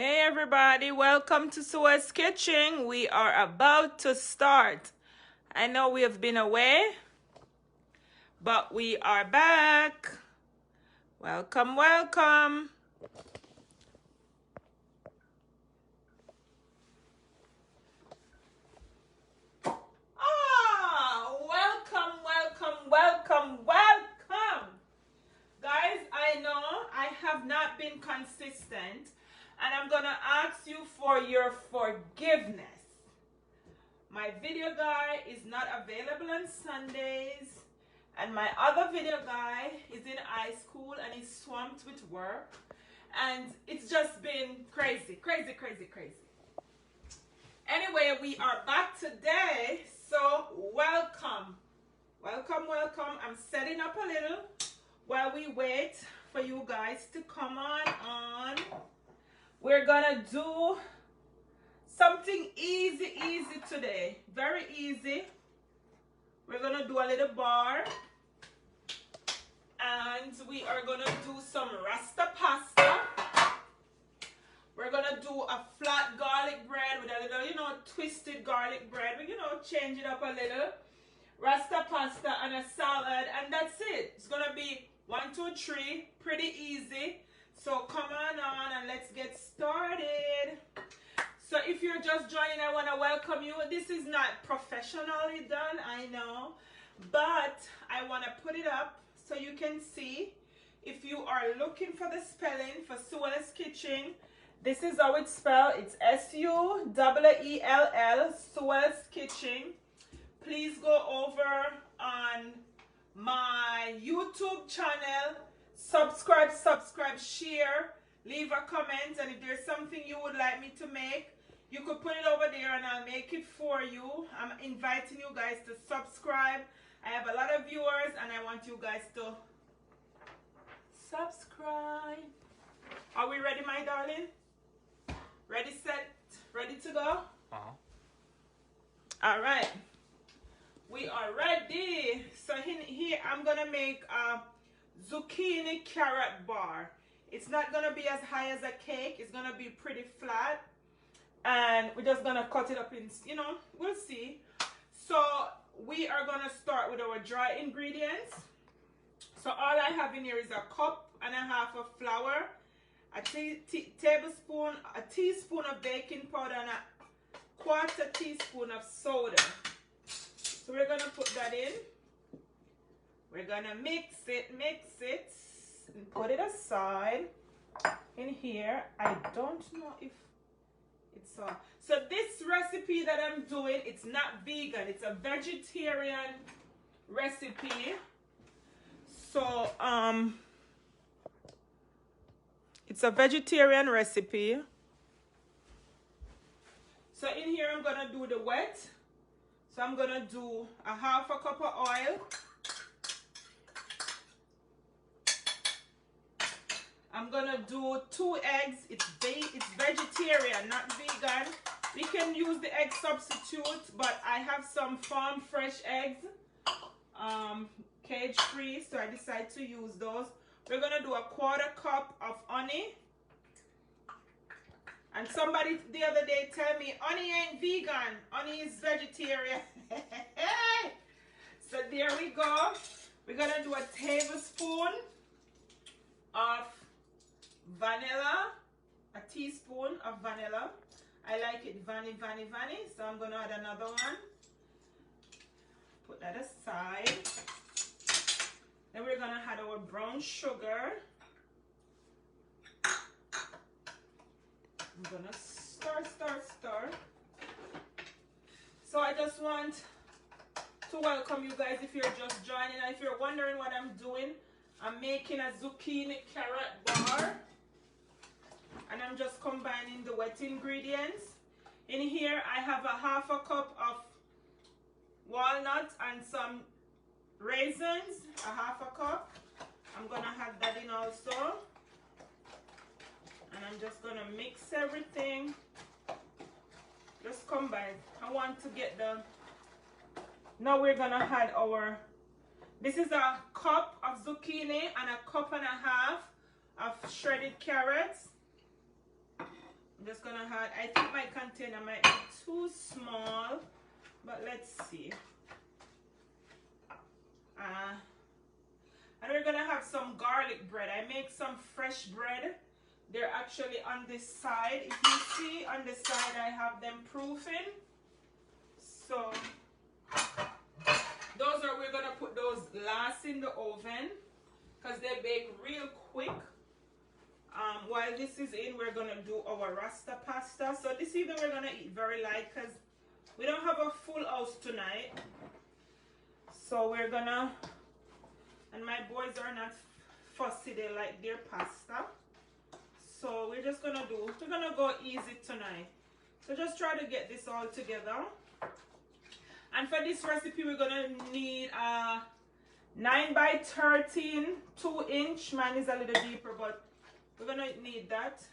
Hey everybody, welcome to Sue's Kitchen. We are about to start. I know we have been away, but we are back. Welcome, welcome. Welcome. Guys, I know I have not been consistent, and I'm gonna ask you for your forgiveness. My video guy is not available on Sundays, and my other video guy is in high school and he's swamped with work, and it's just been crazy. Anyway, we are back today, so welcome. I'm setting up a little while we wait for you guys to come on. We're gonna do something easy today. Very easy. We're gonna do a little bar, and we are gonna do some Rasta Pasta. We're gonna do a flat garlic bread with a little, twisted garlic bread. We, change it up a little. Rasta Pasta and a salad, and that's it. It's gonna be 1, 2, 3, pretty easy. So come on and let's get started. So if you're just joining, I want to welcome you. This is not professionally done, I know, but I want to put it up so you can see. If you are looking for the spelling for Sue's Kitchen, this is how it's spelled. It's S-U-E-E-L-L, Sue's Kitchen. Please go over on my YouTube channel, subscribe, share, leave a comment, and if there's something you would like me to make, you could put it over there and I'll make it for you. I'm inviting you guys to subscribe. I have a lot of viewers and I want you guys to subscribe. Are we ready, my darling? Ready, set, ready to go? All right. We are ready. So here I'm gonna make a zucchini carrot bar. It's not gonna be as high as a cake. It's gonna be pretty flat, and we're just gonna cut it up in, we'll see. So we are gonna start with our dry ingredients. So all I have in here is a cup and a half of flour, a teaspoon of baking powder, and a 1/4 teaspoon of soda. So we're gonna put that in. We're gonna mix it, and put it aside. In here, I don't know if it's on. So this recipe that I'm doing, it's not vegan. It's a vegetarian recipe. So it's a vegetarian recipe. So in here, I'm gonna do the wet. So I'm gonna do a 1/2 cup of oil. I'm gonna do 2 eggs. It's vegetarian, not vegan. We can use the egg substitute, but I have some farm fresh eggs, cage free, so I decided to use those. We're gonna do a 1/4 cup of honey. And somebody the other day tell me, honey ain't vegan, honey is vegetarian. So there we go. We're gonna do a tablespoon of vanilla, a teaspoon of vanilla. I like it vanny, so I'm gonna add another one. Put that aside. Then we're gonna add our brown sugar. I'm gonna stir. So I just want to welcome you guys if you're just joining. And if you're wondering what I'm doing, I'm making a zucchini carrot bar. And I'm just combining the wet ingredients. In here I have a 1/2 cup of walnuts and some raisins, a 1/2 cup. I'm gonna add that in also. And I'm just gonna mix everything. Just combine. I want to get the, now we're gonna add our, this is a cup of zucchini and a 1.5 cups of shredded carrots. I'm just gonna add, I think my container might be too small, but let's see. And we're gonna have some garlic bread. I make some fresh bread. They're actually on this side. If you see on the side, I have them proofing. So those are, we're gonna put those last in the oven because they bake real quick. While this is in, we're gonna do our Rasta pasta. So this evening we're gonna eat very light because we don't have a full house tonight. So we're gonna, and my boys are not fussy, they like their pasta. So we're just gonna we're gonna go easy tonight. So just try to get this all together. And for this recipe, we're gonna need a 9 by 13, 2-inch. Mine is a little deeper, but we're gonna need that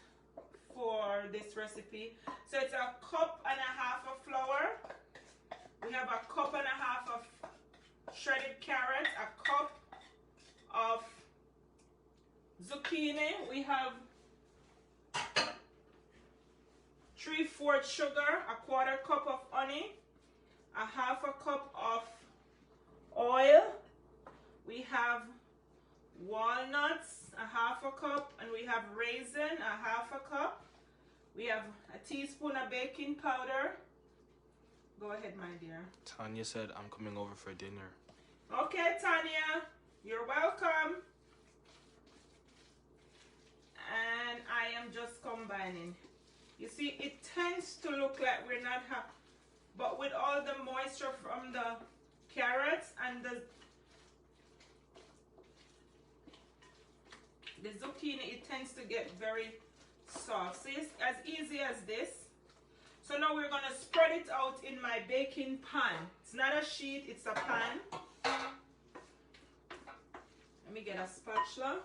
for this recipe. So it's a cup and a half of flour. We have a cup and a half of shredded carrot, a cup of zucchini. We have 3/4 sugar, a 1/4 cup of honey, a 1/2 cup of oil. We have walnuts, a 1/2 cup, and we have raisin, a 1/2 cup. We have a teaspoon of baking powder. Go ahead, my dear. Tanya said I'm coming over for dinner. Okay, Tanya, you're welcome. And I am just combining. You see, it tends to look like we're not happy, but with all the moisture from the carrots and the zucchini, it tends to get very soft. See, it's as easy as this. So now we're gonna spread it out in my baking pan. It's not a sheet, it's a pan. Let me get a spatula.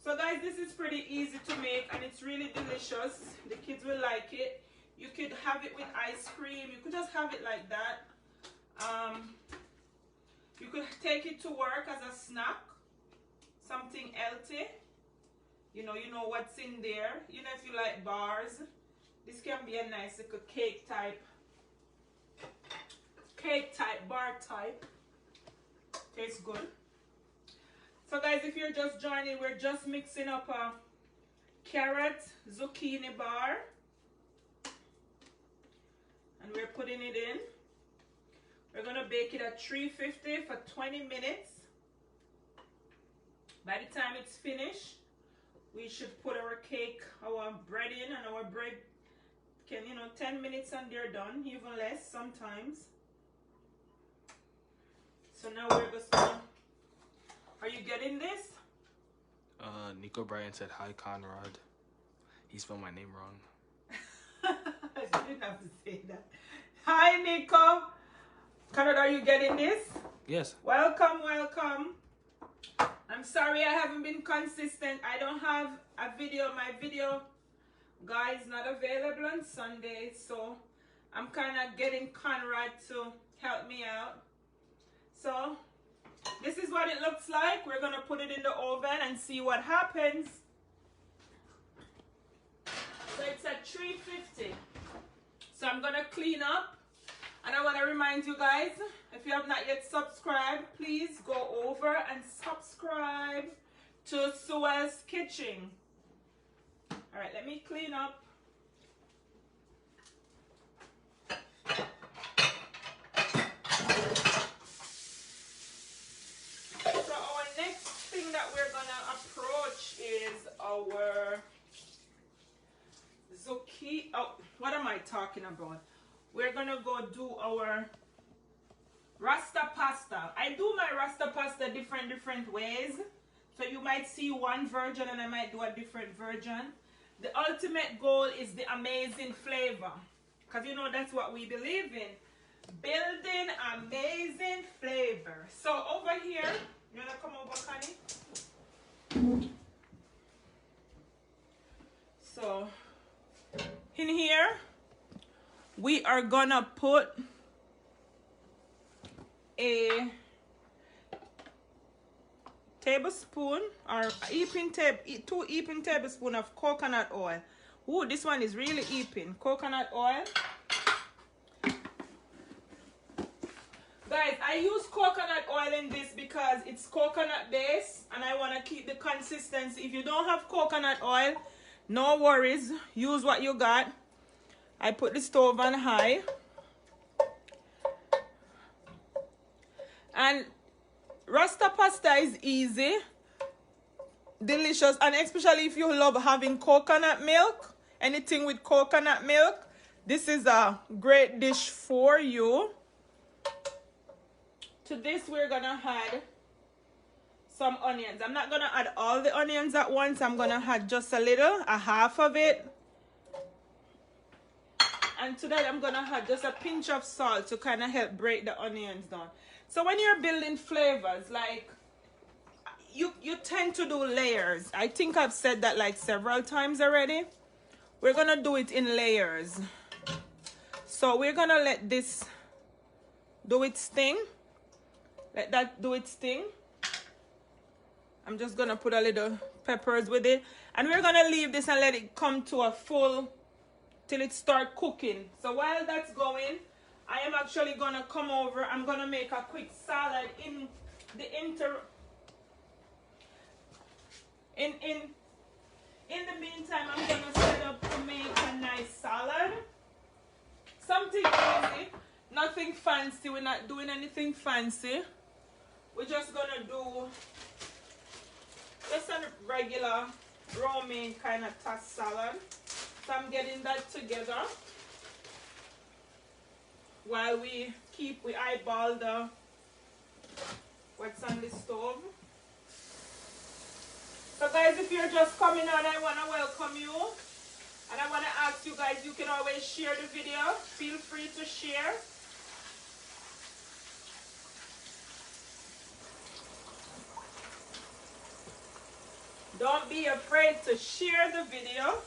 So guys, this is pretty easy to make and it's really delicious. The kids will like it. You could have it with ice cream. You could just have it like that. You could take it to work as a snack. Something healthy. You know what's in there. You know, if you like bars, this can be a nice little cake type, bar type. Tastes good. So guys, if you're just joining, we're just mixing up a carrot zucchini bar. And we're putting it in. We're gonna bake it at 350 for 20 minutes. By the time it's finished, we should put our cake, our bread in, and our bread can, 10 minutes and they're done, even less sometimes. So now we're just gonna, are you getting this? Nico Bryan said hi, Conrad. He spelled my name wrong. You didn't have to say that. Hi, Nico. Conrad, are you getting this? Yes. Welcome, welcome. I'm sorry I haven't been consistent. I don't have a video. My video guy is not available on Sunday, so I'm kind of getting Conrad to help me out. So this is what it looks like. We're gonna put it in the oven and see what happens. So it's at 350. So I'm gonna clean up, and I want to remind you guys, if you have not yet subscribed, please go over and subscribe to Suel's Kitchen. All right, let me clean up. So our next thing that we're gonna approach is our zucchini. Oh, what am I talking about? We're gonna go do our Rasta Pasta. I do my Rasta Pasta different ways. So you might see one version and I might do a different version. The ultimate goal is the amazing flavor. Because that's what we believe in. Building amazing flavor. So over here, you wanna come over, Connie? So in here, we are gonna put a tablespoon or 2 heaping tablespoons of coconut oil. Ooh, this one is really heaping. Coconut oil. Guys, I use coconut oil in this because it's coconut based and I want to keep the consistency. If you don't have coconut oil, no worries. Use what you got. I put the stove on high. And Rasta Pasta is easy, delicious, and especially if you love having coconut milk, anything with coconut milk, this is a great dish for you. To this, we're gonna add some onions. I'm not gonna add all the onions at once. I'm gonna add just a little, a half of it. And to that, I'm gonna add just a pinch of salt to kind of help break the onions down. So when you're building flavors, like you tend to do layers. I think I've said that like several times already. We're gonna do it in layers. So we're gonna let this do its thing. Let that do its thing. I'm just gonna put a little peppers with it. And we're gonna leave this and let it come to a full, till it start cooking. So while that's going, I am actually gonna come over. I'm gonna make a quick salad in the in the meantime, I'm gonna set up to make a nice salad. Something easy, nothing fancy. We're not doing anything fancy. We're just gonna do just a regular romaine kind of tossed salad. So I'm getting that together while we eyeball the what's on the stove. So guys, if you're just coming on, I want to welcome you. And I want to ask you guys, you can always share the video. Feel free to share. Don't be afraid to share the video.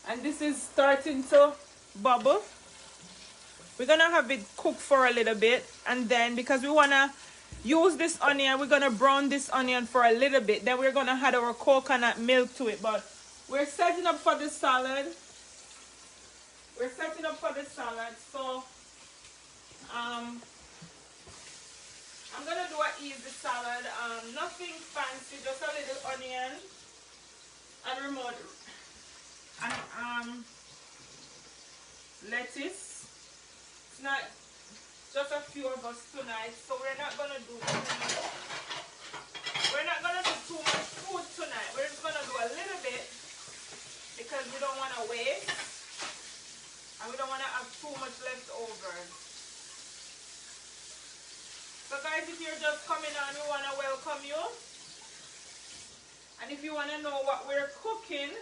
And this is starting to bubble. We're gonna have it cook for a little bit, and then because we wanna use this onion, we're gonna brown this onion for a little bit. Then we're gonna add our coconut milk to it. But we're setting up for the salad. We're setting up for the salad. So I'm gonna do an easy salad. Nothing fancy, just a little onion and remote and lettuce. It's not just a few of us tonight, so we're not gonna do too much food tonight. We're just gonna do a little bit because we don't want to waste and we don't want to have too much left over. So guys, if you're just coming on, we want to welcome you. And if you want to know what we're cooking,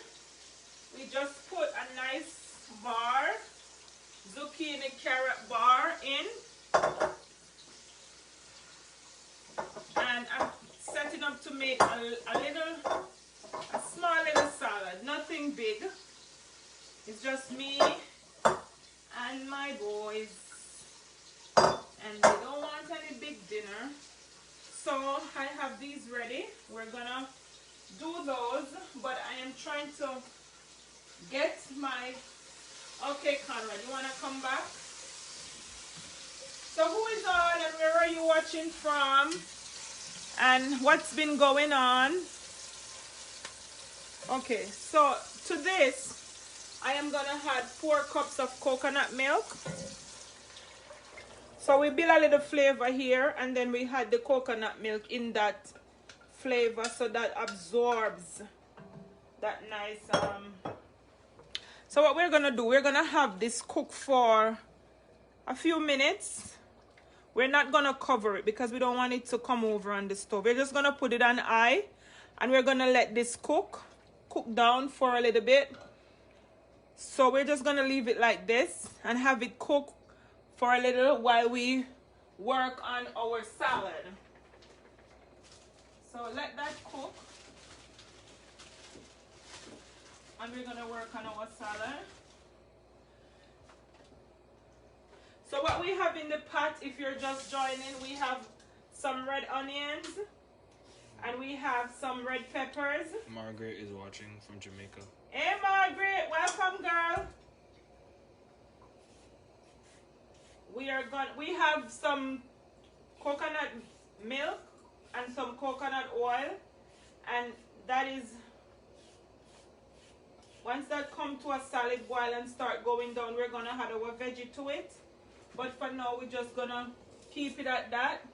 we just put a nice bar, zucchini carrot bar in. And I'm setting up to make a small little salad. Nothing big. It's just me and my boys. And they don't want any big dinner. So I have these ready. We're gonna do those, but I am trying to get my... Okay, Conrad, you wanna come back? So who is on and where are you watching from? And what's been going on? Okay, so to this, I am gonna add 4 cups of coconut milk. So we build a little flavor here, and then we had the coconut milk in that flavor, so that absorbs that nice. So what we're gonna do, we're gonna have this cook for a few minutes. We're not gonna cover it because we don't want it to come over on the stove. We're just gonna put it on high, and we're gonna let this cook down for a little bit. So we're just gonna leave it like this and have it cook for a little while we work on our salad. So let that cook, and we're gonna work on our salad. So what we have in the pot, if you're just joining, we have some red onions, And we have some red peppers. Margaret is watching from Jamaica. Hey Margaret, welcome girl. We have some coconut milk and some coconut oil, and that is, once that come to a solid boil and start going down, we're gonna add our veggie to it. But for now, we're just gonna keep it at that.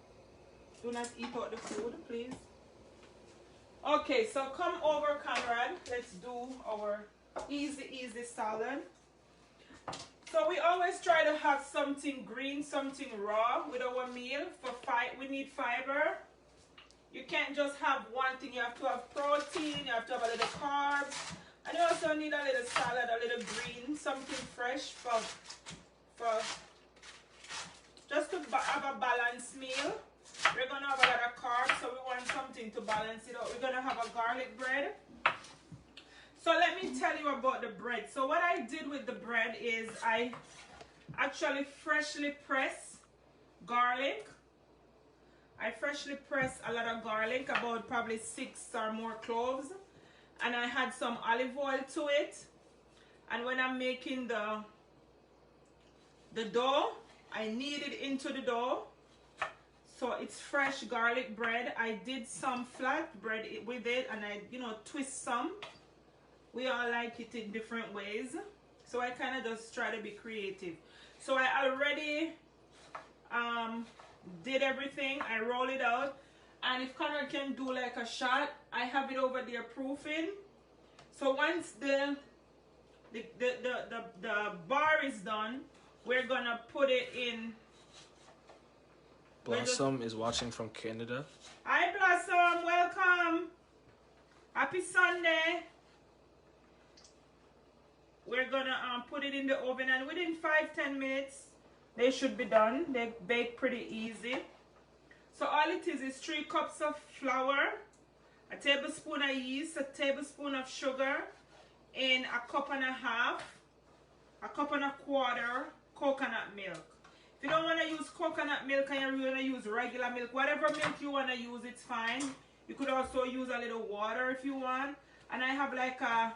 Do not eat out the food, please. Okay, so come over, Conrad. Let's do our easy salad. So we always try to have something green, something raw with our meal. We need fiber. You can't just have one thing. You have to have protein, you have to have a little carbs, and you also need a little salad, a little green, something fresh for just to have a balanced meal. We're going to have a lot of carbs, so we want something to balance it out. We're going to have a garlic bread. So let me tell you about the bread. So what I did with the bread is I actually freshly pressed garlic. I freshly pressed a lot of garlic, about probably 6 or more cloves. And I had some olive oil to it. And when I'm making the dough, I knead it into the dough. So it's fresh garlic bread. I did some flat bread with it, and I, twist some. We all like it in different ways. So I kind of just try to be creative. So I already did everything. I roll it out. And if Conrad can do like a shot, I have it over there proofing. So once the bar is done, we're gonna put it in. Blossom is watching from Canada. Hi Blossom, welcome. Happy Sunday. We're gonna put it in the oven, and within 5-10 minutes they should be done. They bake pretty easy. So all it is 3 cups of flour, a tablespoon of yeast, a tablespoon of sugar, and a cup and a half, a cup and a quarter coconut milk. If you don't want to use coconut milk and you want to use regular milk, whatever milk you want to use, it's fine. You could also use a little water if you want. And I have like a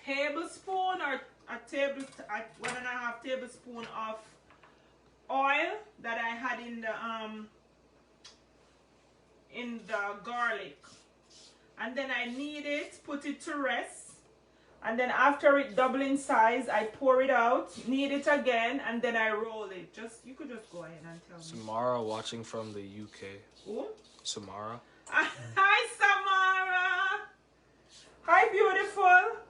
tablespoon or a 1.5 tablespoon of oil that I had in the garlic. And then I knead it, put it to rest. And then after it double in size, I pour it out, knead it again, and then I roll it. You could just go ahead and tell me. Samara watching from the UK. Who? Samara. Hi, Samara. Hi, beautiful.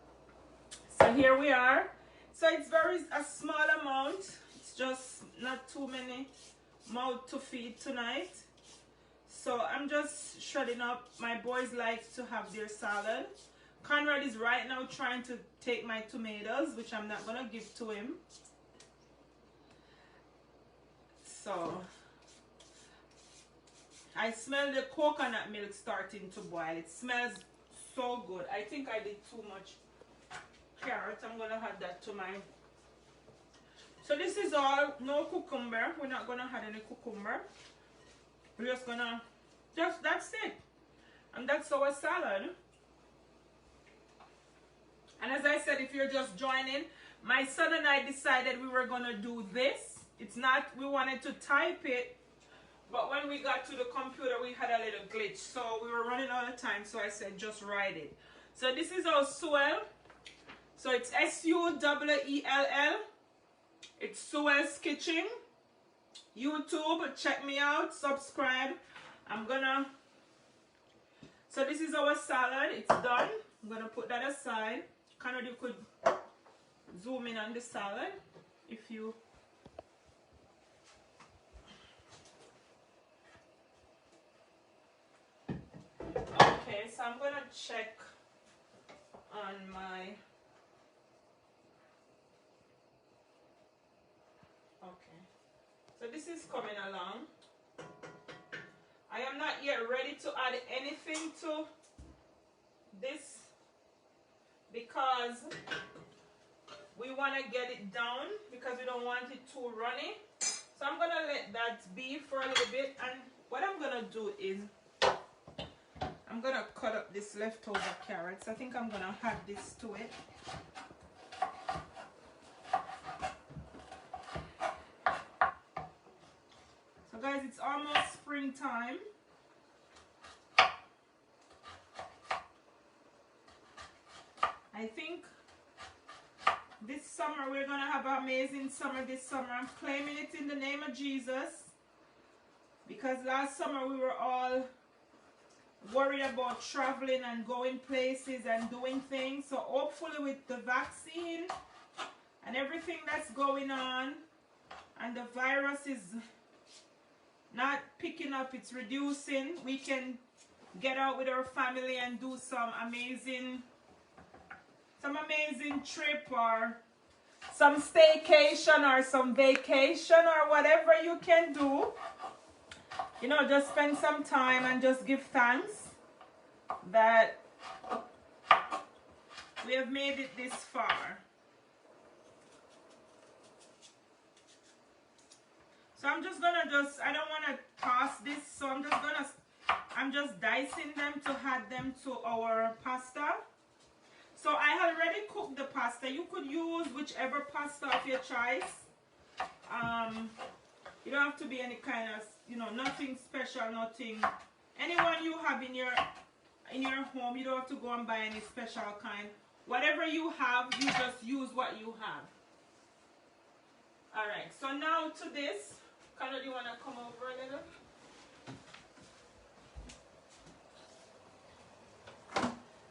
So here we are. So it's a small amount. It's just not too many mouths to feed tonight. So I'm just shredding up. My boys like to have their salad. Conrad is right now trying to take my tomatoes, which I'm not going to give to him. So I smell the coconut milk starting to boil. It smells so good. I think I did too much carrot. I'm going to add that to my... So this is all, no cucumber. We're not going to add any cucumber. We're just going to, that's it. And that's our salad. And as I said, if you're just joining, my son and I decided we were going to do this. It's not, we wanted to type it, but when we got to the computer, we had a little glitch. So we were running out of time, so I said, just write it. So this is our swell. So it's S-U-E-E-L-L. It's Suel's Kitchen. YouTube, check me out, subscribe. So this is our salad. It's done. I'm going to put that aside. Conrad, you could zoom in on the salad if you... Okay, so I'm going to check on my... Okay, so this is coming along. I am not yet ready to add anything to this because we want to get it down because we don't want it too runny. So I'm going to let that be for a little bit, and what I'm going to do is I'm gonna cut up this leftover carrots. I think I'm gonna add this to it. So guys, it's almost springtime. I think this summer we're gonna have an amazing summer this summer. I'm claiming it in the name of Jesus. Because last summer we were all worried about traveling and going places and doing things. So hopefully with the vaccine and everything that's going on and the virus is not picking up, it's reducing, we can get out with our family and do some amazing trip or some staycation or some vacation or whatever you can do. You know, just spend some time and just give thanks that we have made it this far. So I'm just gonna I don't want to toss this, so I'm just dicing them to add them to our pasta. So I had already cooked the pasta. You could use whichever pasta of your choice. You don't have to be any kind of, you know, nothing special, nothing. Anyone you have in your home, you don't have to go and buy any special kind. Whatever you have, you just use what you have. Alright, so now to this. Carla, do you want to come over a little?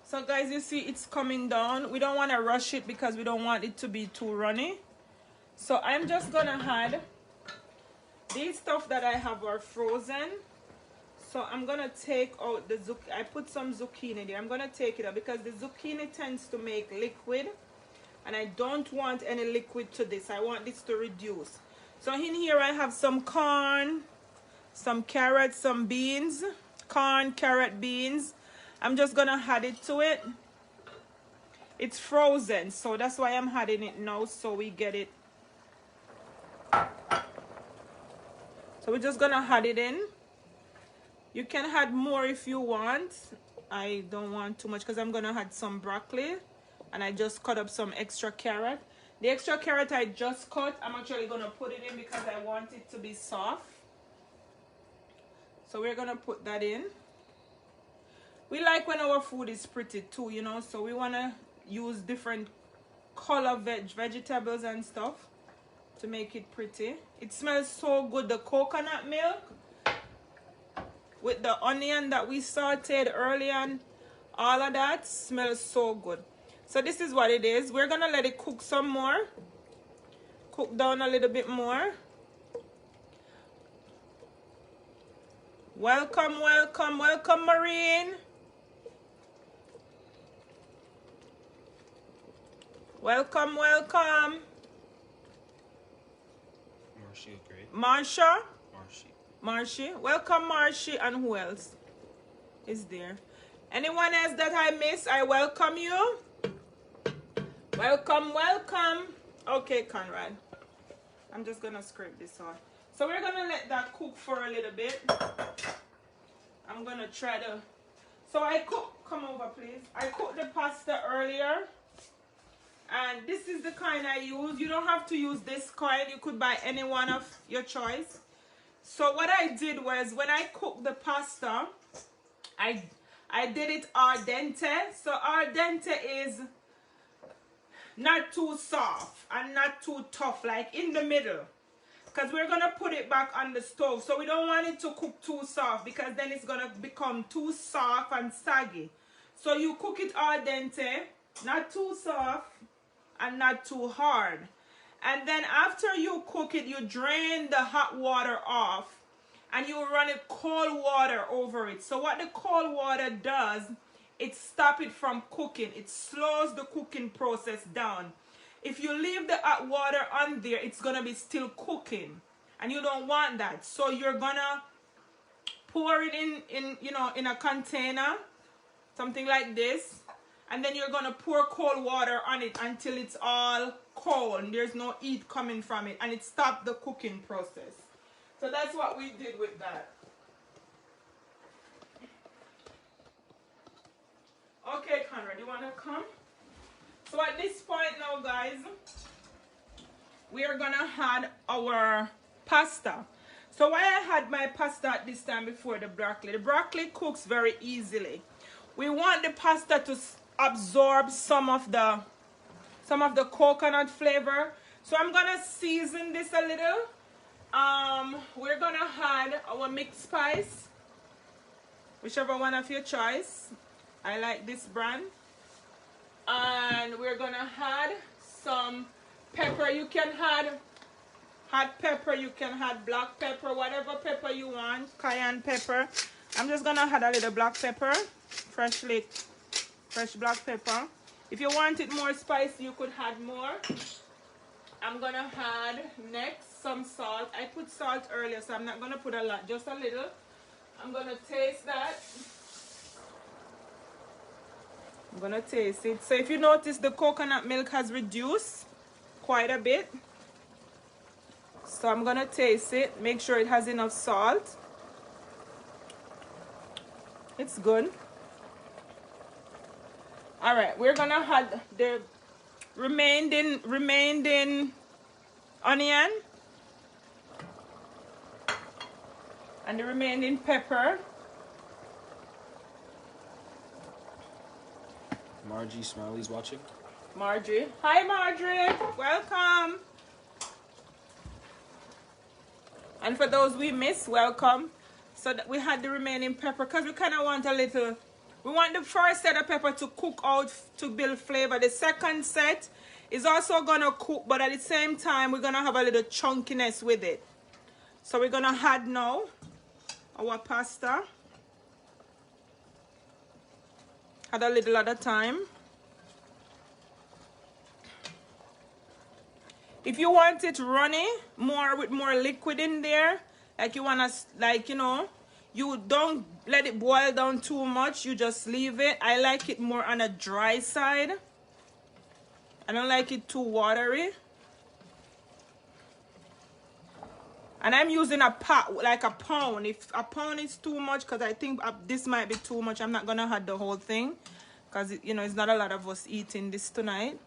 So guys, you see it's coming down. We don't want to rush it because we don't want it to be too runny. So I'm just going to add these stuff that I have are frozen. So I'm going to take out the zucchini. I put some zucchini there. I'm going to take it out because the zucchini tends to make liquid. And I don't want any liquid to this. I want this to reduce. So in here I have some corn, some carrots, some beans. Corn, carrot, beans. I'm just going to add it to it. It's frozen. So that's why I'm adding it now so we get it. So we're just gonna add it in. You can add more if you want. I don't want too much because I'm gonna add some broccoli and I just cut up some extra carrot. The extra carrot I just cut, I'm actually gonna put it in because I want it to be soft. So we're gonna put that in. We like when our food is pretty too, you know, so we wanna use different color vegetables and stuff to make it pretty. It smells so good. The coconut milk with the onion that we sauteed earlier and all of that smells so good. So this is what it is. We're gonna let it cook some more. Cook down a little bit more. Welcome, welcome, welcome, Marine. Welcome, welcome. Marsha? Marshy. Welcome, Marshy. And who else is there? Anyone else that I miss, I welcome you. Welcome, welcome. Okay, Conrad. I'm just going to scrape this off. So we're going to let that cook for a little bit. I'm going to try to... So I cooked... Come over, please. I cooked the pasta earlier. And this is the kind I use. You don't have to use this kind. You could buy any one of your choice. So what I did was when I cooked the pasta, I did it al dente. So al dente is not too soft and not too tough, like in the middle. Because we're going to put it back on the stove. So we don't want it to cook too soft because then it's going to become too soft and saggy. So you cook it al dente, not too soft and not too hard. And then after you cook it, you drain the hot water off and you run it cold water over it. So what the cold water does, it stops it from cooking. It slows the cooking process down. If you leave the hot water on there, it's going to be still cooking. And you don't want that. So you're going to pour it in a container, something like this. And then you're going to pour cold water on it until it's all cold and there's no heat coming from it. And it stops the cooking process. So that's what we did with that. Okay, Conrad, you want to come? So at this point now, guys, we are going to add our pasta. So why I had my pasta at this time before the broccoli? The broccoli cooks very easily. We want the pasta to absorb some of the coconut flavor. So I'm going to season this a little. We're going to add our mixed spice, whichever one of your choice. I like this brand. And we're going to add some pepper. You can add hot pepper, you can add black pepper, whatever pepper you want, cayenne pepper. I'm just going to add a little black pepper, fresh black pepper. If you want it more spicy, you could add more. I'm going to add next some salt. I put salt earlier, so I'm not going to put a lot, just a little. I'm going to taste that. I'm going to taste it. So if you notice, the coconut milk has reduced quite a bit. So I'm going to taste it. Make sure it has enough salt. It's good. Alright, we're going to add the remaining onion. And the remaining pepper. Margie Smiley's watching. Marjorie. Hi, Marjorie. Welcome. And for those we missed, welcome. So that we had the remaining pepper because we kind of want a little. We want the first set of pepper to cook out to build flavor. The second set is also going to cook, but at the same time, we're going to have a little chunkiness with it. So we're going to add now our pasta. Add a little at a time. If you want it runny, with more liquid in there, like you want to, like, you know, you don't let it boil down too much. You just leave it. I like it more on a dry side. I don't like it too watery. And I'm using a pot, like a pound. If a pound is too much, because I think this might be too much, I'm not going to add the whole thing. Because, you know, it's not a lot of us eating this tonight.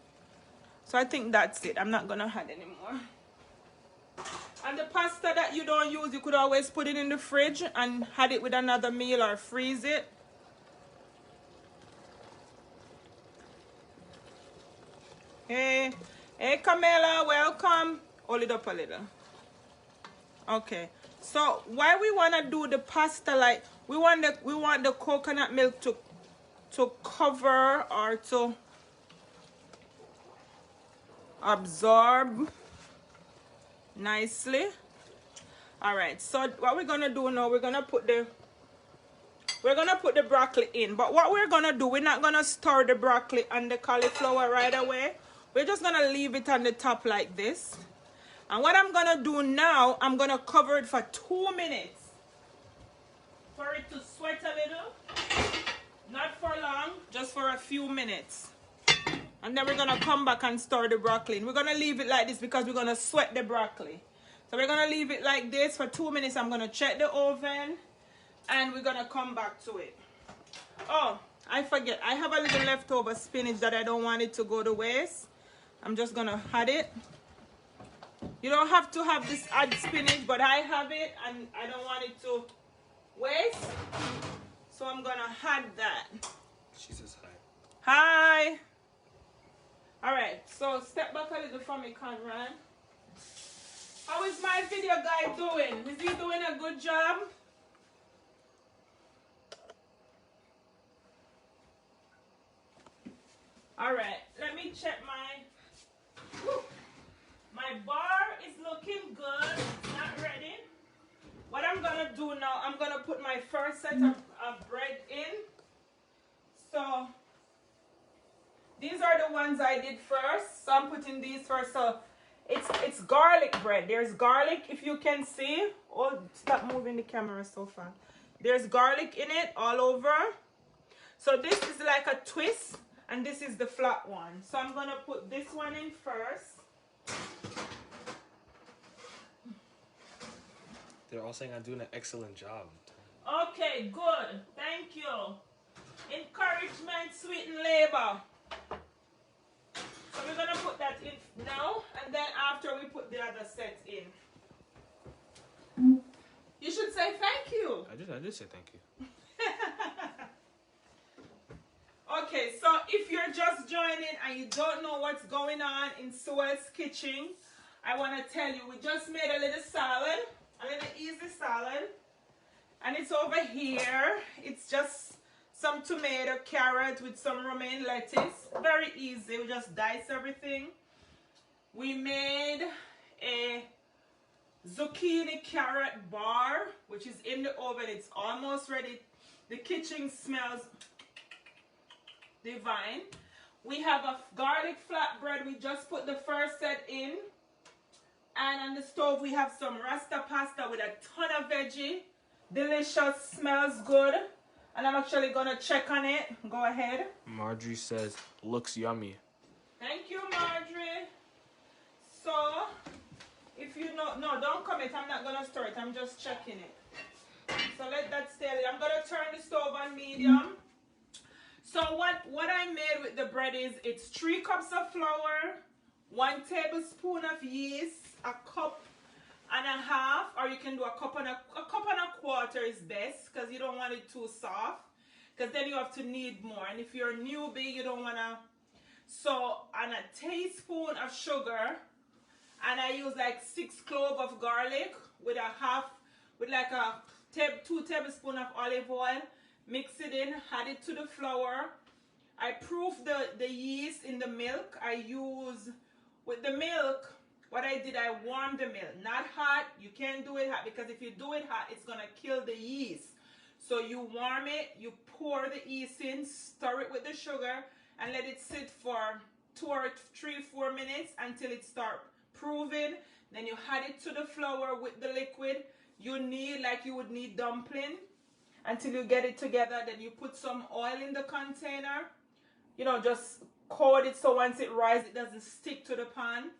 So I think that's it. I'm not going to add anymore. And the pasta that you don't use, you could always put it in the fridge and add it with another meal or freeze it. Hey, Camilla, welcome. Hold it up a little. Okay. So why we want to do the pasta, like we want the coconut milk to cover or to absorb nicely. All right, so what we're gonna do now, we're gonna put the broccoli in. But what we're gonna do, we're not gonna stir the broccoli and the cauliflower right away. We're just gonna leave it on the top like this. And what I'm gonna do now, I'm gonna cover it for 2 minutes for it to sweat a little. Not for long, just for a few minutes. And then we're going to come back and stir the broccoli. And we're going to leave it like this because we're going to sweat the broccoli. So we're going to leave it like this for 2 minutes. I'm going to check the oven. And we're going to come back to it. Oh, I forget. I have a little leftover spinach that I don't want it to go to waste. I'm just going to add it. You don't have to have this add spinach, but I have it. And I don't want it to waste. So I'm going to add that. She says hi. Hi. All right, so step back a little for me, Conrad. How is my video guy doing? Is he doing a good job? All right, let me check my bar is looking good. It's not ready. What I'm gonna do now, I'm gonna put my first set of bread in. So these are the ones I did first. So I'm putting these first. So it's garlic bread. There's garlic, if you can see. Oh, stop moving the camera so fast. There's garlic in it all over. So this is like a twist, and this is the flat one. So I'm gonna put this one in first. They're all saying I'm doing an excellent job. Okay, good. Thank you. Encouragement, sweeten labor. So we're gonna put that in now, and then after we put the other set in. You should say thank you. I did say thank you. Okay, so if you're just joining and you don't know what's going on in Sewell's kitchen, I want to tell you, we just made a little salad, a little easy salad, and it's over here. It's just some tomato, carrot with some romaine lettuce. Very easy. We just dice everything. We made a zucchini carrot bar, which is in the oven. It's almost ready. The kitchen smells divine. We have a garlic flatbread. We just put the first set in. And on the stove we have some Rasta Pasta with a ton of veggie. Delicious, smells good. And I'm actually gonna check on it. Go ahead. Marjorie says, looks yummy. Thank you, Marjorie. So, if you know, no, don't comment. I'm not gonna stir it. I'm just checking it. So let that stay. I'm gonna turn the stove on medium. So what I made with the bread is, it's 3 cups of flour, 1 tablespoon of yeast, a cup and a half, or you can do a cup and a quarter is best, because you don't want it too soft, because then you have to knead more. And if you're a newbie, you don't want to. So, and a teaspoon of sugar, and I use like 6 cloves of garlic with like a 2 tablespoons of olive oil. Mix it in, add it to the flour. I proof the yeast in the milk. With the milk, what I did, I warmed the milk. Not hot. You can't do it hot, because if you do it hot, it's going to kill the yeast. So you warm it, you pour the yeast in, stir it with the sugar, and let it sit for 2 or 3, 4 minutes until it starts proving. Then you add it to the flour with the liquid. You knead like you would knead dumpling until you get it together. Then you put some oil in the container. You know, just coat it so once it rises, it doesn't stick to the pan.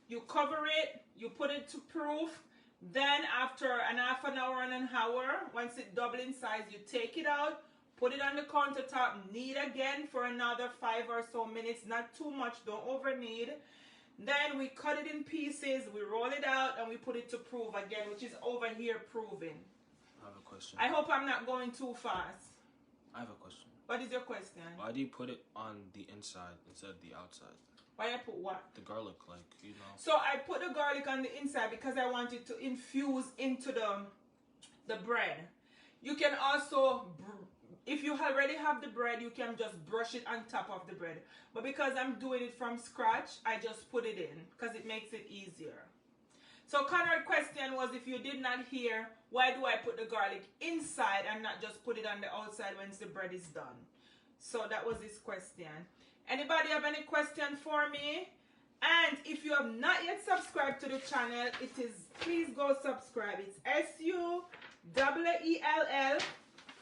You cover it, you put it to proof. Then after an half an hour and an hour, once it doubles in size, you take it out, put it on the countertop, knead again for another 5 or so minutes. Not too much, don't over knead. Then we cut it in pieces, we roll it out, and we put it to proof again, which is over here proving. I have a question. I hope I'm not going too fast. I have a question. What is your question? Why do you put it on the inside instead of the outside? Why I put what? The garlic, like, you know. So I put the garlic on the inside because I want it to infuse into the bread. You can also, if you already have the bread, you can just brush it on top of the bread. But because I'm doing it from scratch, I just put it in because it makes it easier. So Conrad's question was, if you did not hear, why do I put the garlic inside and not just put it on the outside once the bread is done? So that was his question. Anybody have any question for me? And if you have not yet subscribed to the channel, please go subscribe. It's SUWELL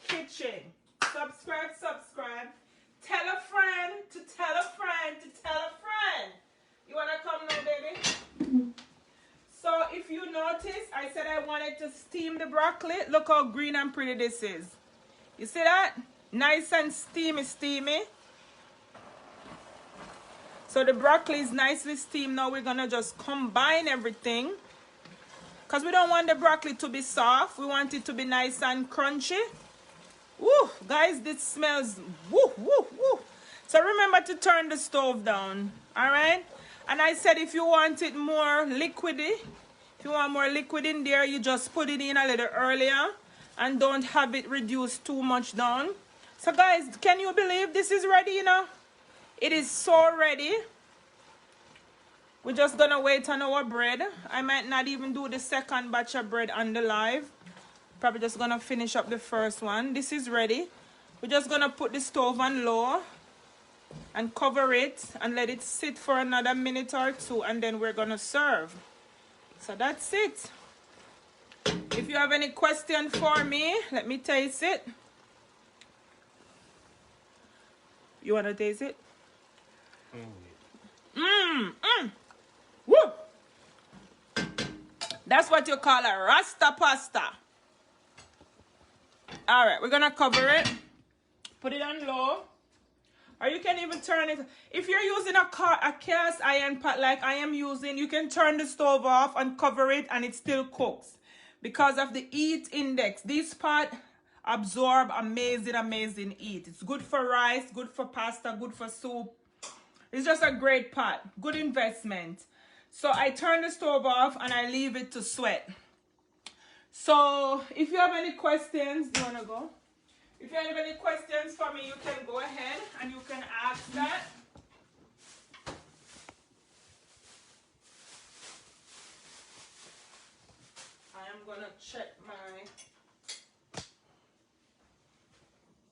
Kitchen. Subscribe. Tell a friend to tell a friend to tell a friend. You wanna come now, baby? So if you notice, I said I wanted to steam the broccoli. Look how green and pretty this is. You see that? Nice and steamy. So the broccoli is nicely steamed. Now we're gonna just combine everything, because we don't want the broccoli to be soft. We want it to be nice and crunchy. Woo, guys, this smells woo. So remember to turn the stove down, all right? And I said if you want it more liquidy, if you want more liquid in there, you just put it in a little earlier and don't have it reduced too much down. So guys, can you believe this is ready, you know? It is so ready. We're just gonna wait on our bread. I might not even do the second batch of bread on the live. Probably just gonna finish up the first one. This is ready. We're just gonna put the stove on low and cover it and let it sit for another minute or 2, and then we're gonna serve. So that's it. If you have any question for me, let me taste it. You wanna taste it? Woo! That's what you call a Rasta Pasta. Alright, we're gonna cover it. Put it on low. Or you can even turn it. If you're using a cast iron pot like I am using, you can turn the stove off and cover it and it still cooks. Because of the heat index. This pot absorb amazing heat. It's good for rice, good for pasta, good for soup. It's just a great pot. Good investment. So I turn the stove off and I leave it to sweat. So if you have any questions, do you want to go? If you have any questions for me, you can go ahead and you can ask that. I am going to check my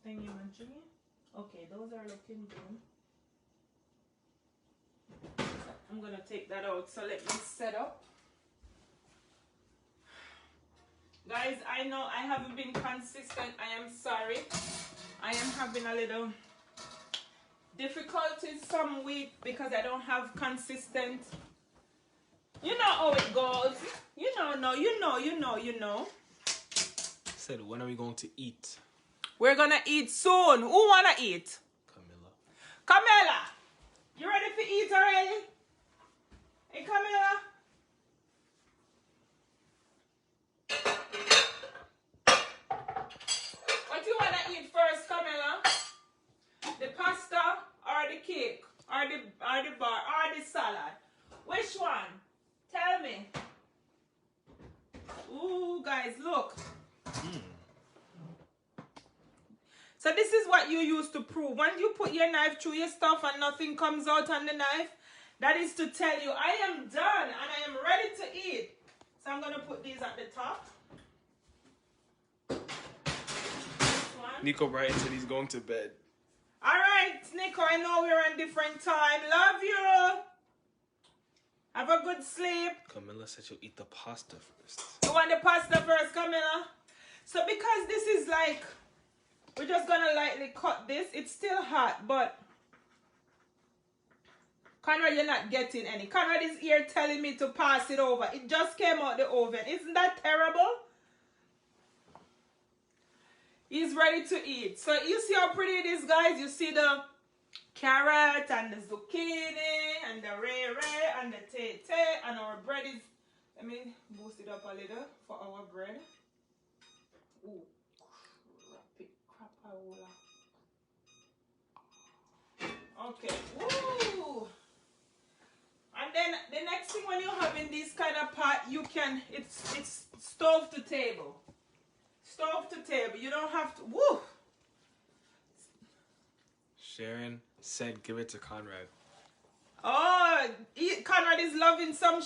thingy-majiggy. Okay, those are looking good. I'm going to take that out. So let me set up. Guys, I know I haven't been consistent. I am sorry. I am having a little difficulties some week because I don't have consistent. You know how it goes. You know. Said, when are we going to eat? We're gonna eat soon. Who wanna eat? Camilla, you ready to eat already? Hey, Camilla. What you wanna eat first, Camilla? The pasta or the cake or the bar or the salad? Which one? Tell me. Ooh, guys, look. So this is what you use to prove. When you put your knife through your stuff and nothing comes out on the knife, that is to tell you, I am done and I am ready to eat. So I'm going to put these at the top. Nico Brian said he's going to bed. All right, Nico, I know we're on different time. Love you. Have a good sleep. Camilla said she'll eat the pasta first. You want the pasta first, Camilla? So because this is like, we're just going to lightly cut this. It's still hot, but Conrad, you're not getting any. Conrad is here telling me to pass it over. It just came out the oven. Isn't that terrible? He's ready to eat. So you see how pretty it is, guys? You see the carrot and the zucchini and the ray and the tay and our bread is, let me boost it up a little for our bread. Ooh, crapaola. Okay, woo! And then the next thing when you're having this kind of pot, you can, it's stove to table. Stove to table. You don't have to, woo! Sharon said give it to Conrad. Oh, Conrad is loving some,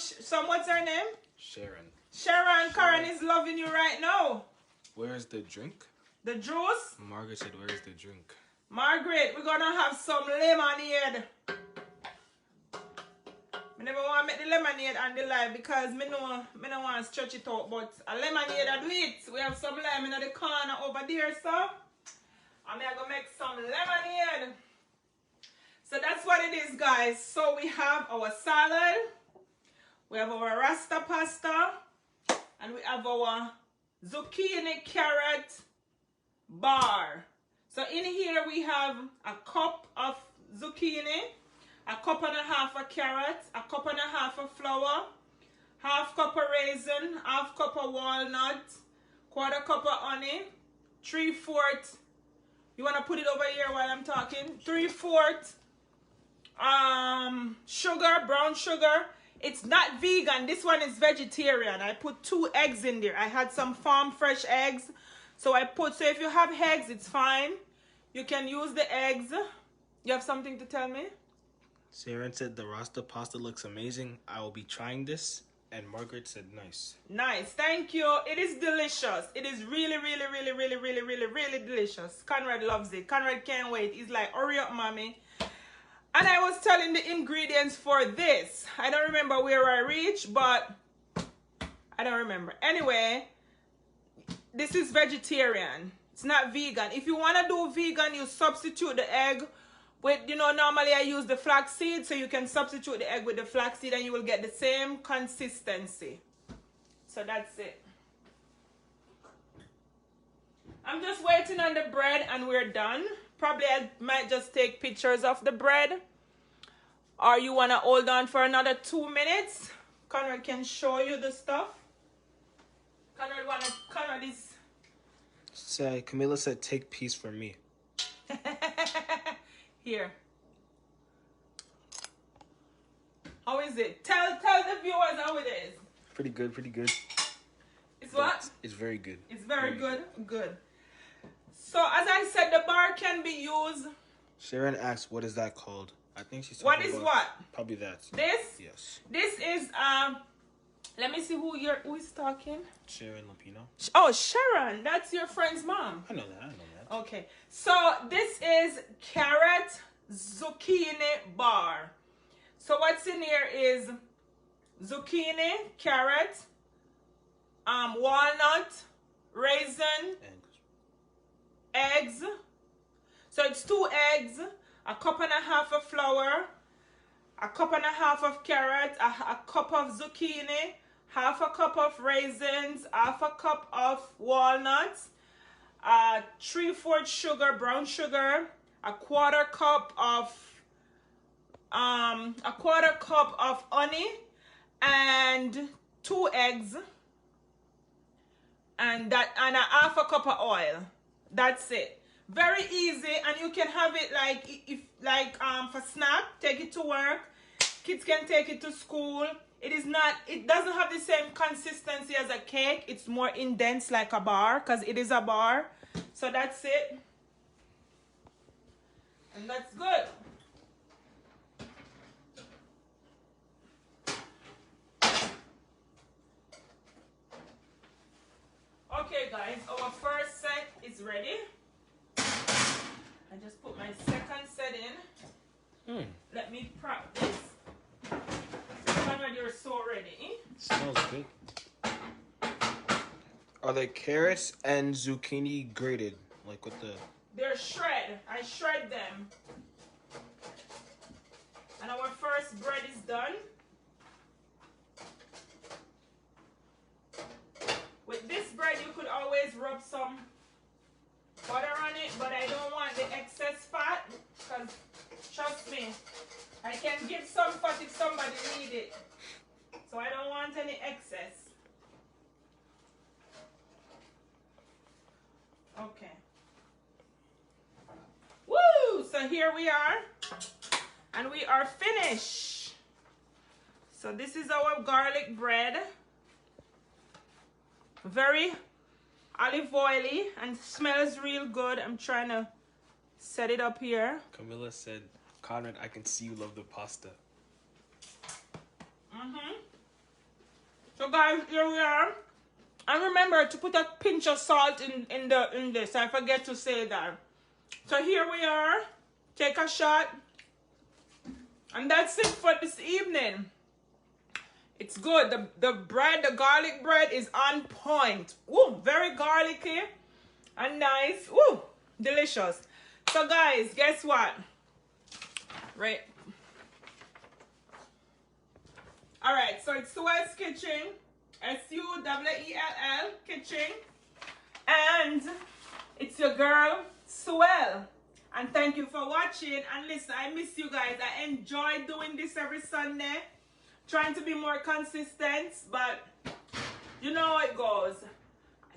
what's her name? Sharon. Sharon, Karen is loving you right now. Where's the drink? The juice? Margaret said, where's the drink? Margaret, we're gonna have some lemonade. I never want to make the lemonade on the live because I don't want to stretch it out, but a lemonade I do it. We have some lime in the corner over there, so I'm gonna make some lemonade. So that's what it is, guys. So we have our salad, we have our Rasta Pasta, and we have our zucchini carrot bar. So in here we have a cup of zucchini, a cup and a half of carrot, a cup and a half of flour, half cup of raisin, half cup of walnut, quarter cup of honey, 3/4. You want to put it over here while I'm talking? 3/4 sugar, brown sugar. It's not vegan. This one is vegetarian. I put 2 eggs in there. I had some farm fresh eggs. So if you have eggs, it's fine. You can use the eggs. You have something to tell me? Sharon said the Rasta Pasta looks amazing. I will be trying this. And Margaret said nice. Nice. Thank you. It is delicious. It is really delicious. Conrad loves it. Conrad can't wait. He's like, hurry up, mommy. And I was telling the ingredients for this. I don't remember where I reached, but I don't remember. Anyway, this is vegetarian. It's not vegan. If you want to do vegan, you substitute the egg with, normally I use the flaxseed, so you can substitute the egg with the flaxseed and you will get the same consistency. So that's it. I'm just waiting on the bread and we're done. probably I might just take pictures of the bread. Or you want to hold on for another 2 minutes? Conrad can show you the stuff. Conrad is... Say, Camilla said, take peace for me. Here. How is it? Tell the viewers how it is. Pretty good, pretty good. It's what? It's very good. It's very good. Good. So, as I said, the bar can be used. Sharon asked, what is that called? I think she's What talking is about what? Probably that. This? Yes. This is, let me see who is talking. Sharon Lapino. Oh, Sharon. That's your friend's mom. I know that. Okay. So, this is carrot zucchini bar. So, what's in here is zucchini, carrot, walnut, raisin, eggs. So it's 2 eggs, a cup and a half of flour, a cup and a half of carrot, a cup of zucchini, half a cup of raisins, half a cup of walnuts, 3/4 sugar, brown sugar, a quarter cup of honey, and 2 eggs, and a half a cup of oil. That's it. Very easy, and you can have it for snack. Take it to work. Kids can take it to school. It doesn't have the same consistency as a cake. It's more indents like a bar, because it is a bar. So that's it. And that's good. Okay guys, our first set is ready. I just put my second set in. Let me prep this. Conrad, you're so ready. Smells good. Are the carrots and zucchini grated? Like with the... They're shred. I shred them. And our first bread is done. With this bread, you could always rub some butter on it, but I don't want the excess fat, because trust me, I can give some fat if somebody needs it. So I don't want any excess. Okay. Woo! So here we are. And we are finished. So this is our garlic bread. Very olive oily and smells real good. I'm trying to set it up here. Camilla said, Conrad, I can see you love the pasta. So guys, here we are. And remember to put a pinch of salt in this. I forget to say that. So here we are. Take a shot. And that's it for this evening. It's good. The bread, the garlic bread is on point. Ooh, very garlicky and nice. Ooh, delicious. So guys, guess what? Right. Alright, so it's Suel's Kitchen. S-U-E-L-L Kitchen. And it's your girl, Suel. And thank you for watching. And listen, I miss you guys. I enjoy doing this every Sunday. Trying to be more consistent, but you know how it goes.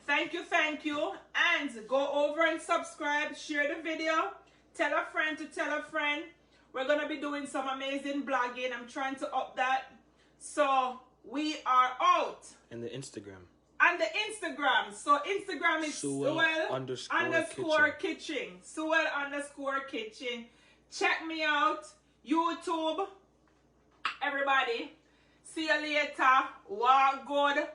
Thank you. And go over and subscribe. Share the video. Tell a friend to tell a friend. We're going to be doing some amazing blogging. I'm trying to up that. So we are out. And the Instagram. And the Instagram. So Instagram is Suel underscore kitchen. Suel underscore kitchen. Check me out. YouTube. Everybody. See you later. Walk good.